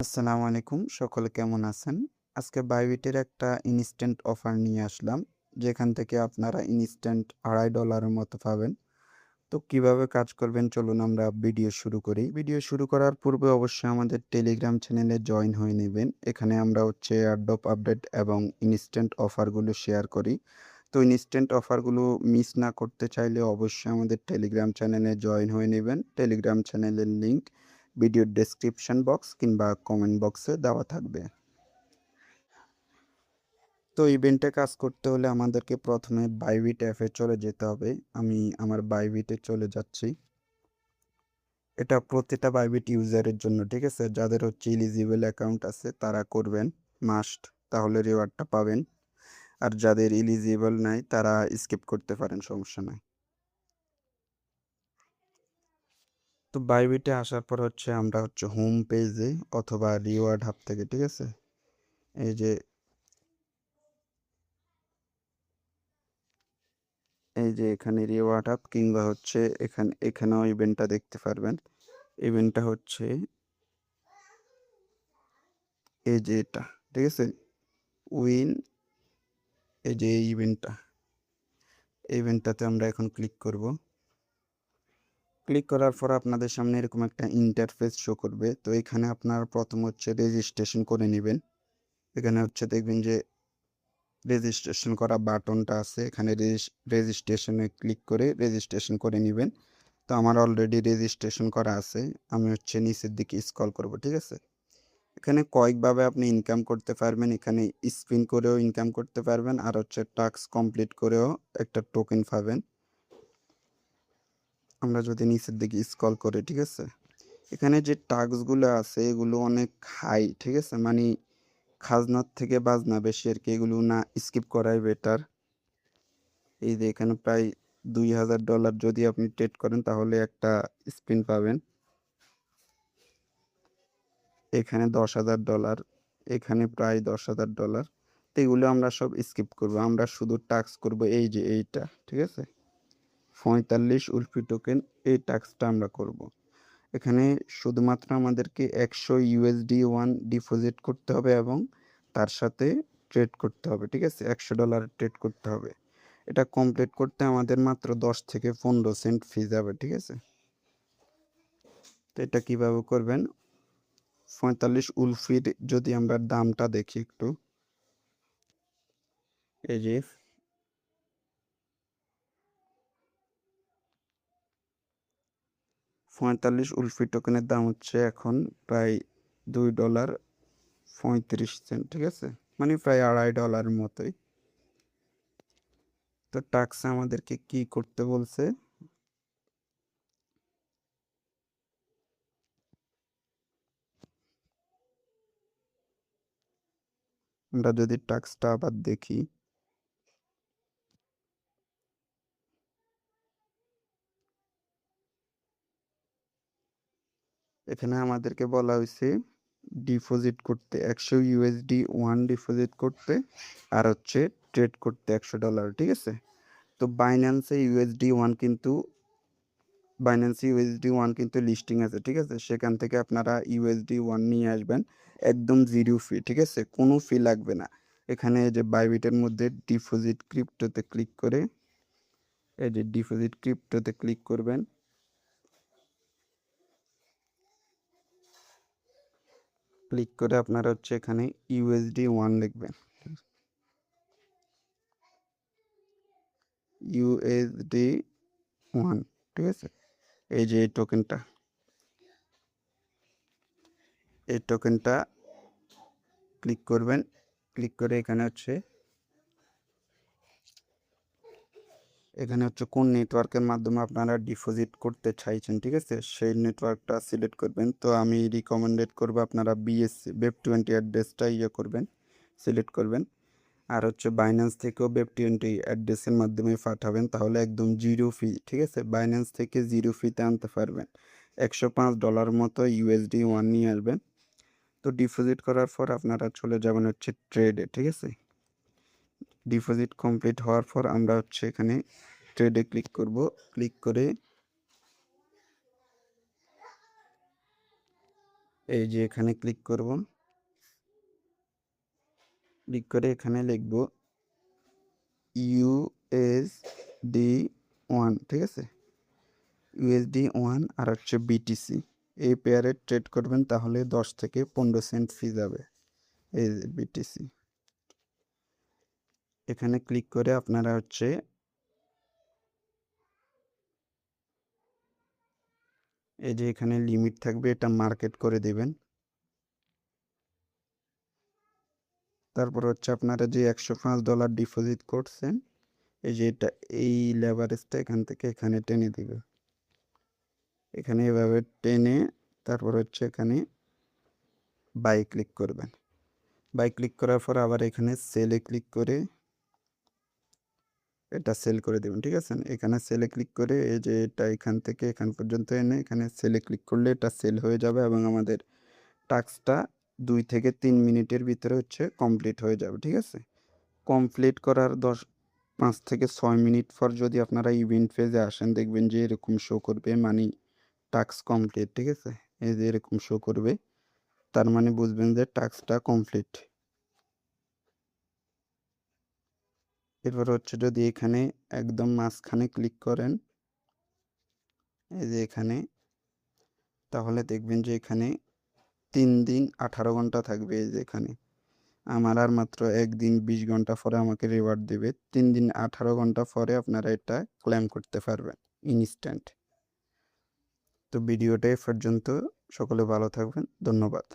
আসসালামু আলাইকুম। সকলে কেমন আছেন? আজকে বাইবিটের একটা ইনস্ট্যান্ট অফার নিয়ে আসলাম। যেখান থেকে আপনারা ইনস্ট্যান্ট $2.50 এর মতো পাবেন। তো কিভাবে কাজ করবেন চলুন আমরা ভিডিও শুরু করি। ভিডিও শুরু করার পূর্বে অবশ্যই আমাদের টেলিগ্রাম চ্যানেলে জয়েন হয়ে নেবেন। এখানে আমরা এয়ারড্রপ আপডেট এবং ইনস্ট্যান্ট অফারগুলো শেয়ার করি। তো ইনস্ট্যান্ট অফারগুলো মিস না করতে চাইলে অবশ্যই আমাদের টেলিগ্রাম চ্যানেলে জয়েন হয়ে নেবেন। টেলিগ্রাম চ্যানেলের লিংক ভিডিওর ডেসক্রিপশন বক্স কিংবা কমেন্ট বক্সে দেওয়া থাকবে। তো ইভেন্টে কাজ করতে হলে আমাদেরকে প্রথমে বাইবিট অ্যাপে চলে যেতে হবে। আমি আমার বাইবিটে চলে যাচ্ছি। এটা প্রতিটা বাইবিট ইউজারের জন্য, ঠিক আছে? যাদের এলিজিবল অ্যাকাউন্ট আছে তারা করবেন মাস্ট, তাহলে রিওয়ার্ডটা পাবেন। আর যাদের এলিজিবল নাই তারা স্কিপ করতে পারেন, সমস্যা নাই। তো বাইবিটে আসার পর আমরা হোম পেজে অথবা রিওয়ার্ড হাব থেকে, ঠিক আছে? এই যে এখানে রিওয়ার্ড হাব কিংবা এখানেও ইভেন্টটা দেখতে পারবেন। ইভেন্টটা এটা, ঠিক আছে? উইন, এই ইভেন্টটাতে আমরা এখন ক্লিক করব। ক্লিক করার পর আপনাদের সামনে এরকম একটা ইন্টারফেস শো করবে। তো এখানে আপনার প্রথম রেজিস্ট্রেশন করে নেবেন। এখানে দেখবেন যে রেজিস্ট্রেশন করা বাটনটা আছে, এখানে রেজিস্ট্রেশনে ক্লিক করে রেজিস্ট্রেশন করে নেবেন। তো আমার অলরেডি রেজিস্ট্রেশন করা আছে। আমি নিচের দিকে স্ক্রল করব, ঠিক আছে? এখানে কয়েকভাবে আপনি ইনকাম করতে পারবেন। এখানে স্পিন করেও ইনকাম করতে পারবেন, আর টাস্ক কমপ্লিট করেও একটা টোকেন পাবেন। আমরা যদি নিচের দিকে স্ক্রল করি, ঠিক আছে? এখানে যে টাস্কগুলো আছে এগুলো অনেক হাই, ঠিক আছে? মানে খাজনার থেকে বাজনা বেশি আর কি, এগুলো না স্কিপ করাই বেটার। এই যে এখানে প্রায় $2,000 যদি আপনি ট্রেড করেন তাহলে একটা স্পিন পাবেন। এখানে $10,000, এখানে প্রায় $10,000। তো এগুলো আমরা সব স্কিপ করব, আমরা শুধু টাস্ক করব এই যে এইটা, ঠিক আছে? 45 উলফি টোকেন, এই টাস্কটা আমরা করব। এখানে শুধুমাত্র আমাদেরকে 100 ইউএসডি ওয়ান ডিপোজিট করতে হবে এবং তার সাথে ট্রেড করতে হবে, ঠিক আছে? $100 ট্রেড করতে হবে। এটা কমপ্লিট করতে আমাদের মাত্র 10 থেকে 15 সেন্ট ফি যাবে, ঠিক আছে? তো এটা কিভাবে করবেন? 45 উলফির যদি আমরা দামটা দেখি একটু, এই যে 45 উলফি টোকেনের দাম এখন প্রায় $2.35, ঠিক আছে? মানে প্রায় $2.50 মতোই। তো টাক্সে আমাদেরকে কি করতে বলছে? আমরা যদি টাক্সটা আবার দেখি, এখানে আমাদেরকে বলা হয়েছে ডিপোজিট করতে 100 ইউএসডি ওয়ান ডিপোজিট করতে, আর ট্রেড করতে $100, ঠিক আছে? তো বাইন্যান্সে ইউএসডি ওয়ান কিন্তু লিস্টিং আছে, ঠিক আছে? সেখান থেকে আপনারা ইউএসডি ওয়ান নিয়ে আসবেন, একদম জিরো ফি, ঠিক আছে? কোনো ফি লাগবে না। এখানে এই যে বাইবিটের মধ্যে ডিপোজিট ক্রিপ্টোতে ক্লিক করে, এই যে ডিপোজিট ক্রিপ্টোতে ক্লিক করবেন। ক্লিক করে আপনারা এখানে ইউএসডি ওয়ান লিখবেন, ইউএসডি ওয়ান, ঠিক আছে? এই যে এই টোকেনটা ক্লিক করবেন। ক্লিক করে এখানে কোন নেটওয়ার্কের মাধ্যমে আপনারা ডিপোজিট করতে চাইছেন, ঠিক আছে? সেই নেটওয়ার্কটা সিলেক্ট করবেন। তো আমি রিকমেন্ডেড করবো আপনারা বিএসসি ওয়েব 20 অ্যাড্রেসটা করবেন, সিলেক্ট করবেন। আর বাইন্যান্স থেকেও ওয়েব 20 অ্যাড্রেসের মাধ্যমে পাঠাবেন, তাহলে একদম জিরো ফি, ঠিক আছে? বাইন্যান্স থেকে জিরো ফিতে আনতে পারবেন। $105 মতো ইউএসডি ওয়ান নিয়ে আসবেন। তো ডিপোজিট করার পর আপনারা চলে যাবেন ট্রেডে, ঠিক আছে? ডিপোজিট কমপ্লিট হওয়ার পর আমরা এখানে ট্রেডে ক্লিক করব। ক্লিক করে এই যে এখানে ক্লিক করব, ক্লিক করে এখানে লিখব USD1, ঠিক আছে, USD1 আর হচ্ছে BTC, এই পেয়ারে ট্রেড করবেন তাহলে 10 থেকে 15 সেন্ট ফি যাবে। এই যে BTC, এখানে ক্লিক করে আপনারা হচ্ছে এই যে এখানে লিমিট থাকবে, এটা মার্কেট করে দেবেন। তারপর হচ্ছে আপনারা যে $105 ডিপোজিট করছেন, এই যে এটা, এই লেভারেজটা এখান থেকে এখানে টেনে দিবে, এখানে এভাবে টেনে তারপর হচ্ছে এখানে বাই ক্লিক করবেন। বাই ক্লিক করার পর আবার এখানে সেলে ক্লিক করে এটা সেল করে দেবেন, ঠিক আছে। এখানে সেলে ক্লিক করে এই যে এটা এখান থেকে এখান পর্যন্ত এনে এখানে সেলে ক্লিক করলে এটা সেল হয়ে যাবে এবং আমাদের টাস্কটা 2 থেকে 3 মিনিটের ভিতরে হচ্ছে কমপ্লিট হয়ে যাবে, ঠিক আছে। কমপ্লিট করার 5 থেকে 6 মিনিট পর যদি আপনারা ইভেন্ট পেজে আসেন, দেখবেন যে এরকম শো করবে মানি টাস্ক কমপ্লিট, ঠিক আছে। এই যে এরকম শো করবে, তার মানে বুঝবেন যে টাস্কটা কমপ্লিট। এরপর হচ্ছে যদি এখানে একদম মাঝখানে ক্লিক করেন, এই যে এখানে, তাহলে দেখবেন যে এখানে 3 দিন 18 ঘন্টা থাকবে। এই যে এখানে আমার আর মাত্র 1 দিন 20 ঘন্টা পরে আমাকে রিওয়ার্ড দেবে। 3 দিন 18 ঘন্টা পরে আপনারা এটা ক্লেম করতে পারবেন ইনস্ট্যান্ট। তো ভিডিওটা এ পর্যন্ত, সকলে ভালো থাকবেন, ধন্যবাদ।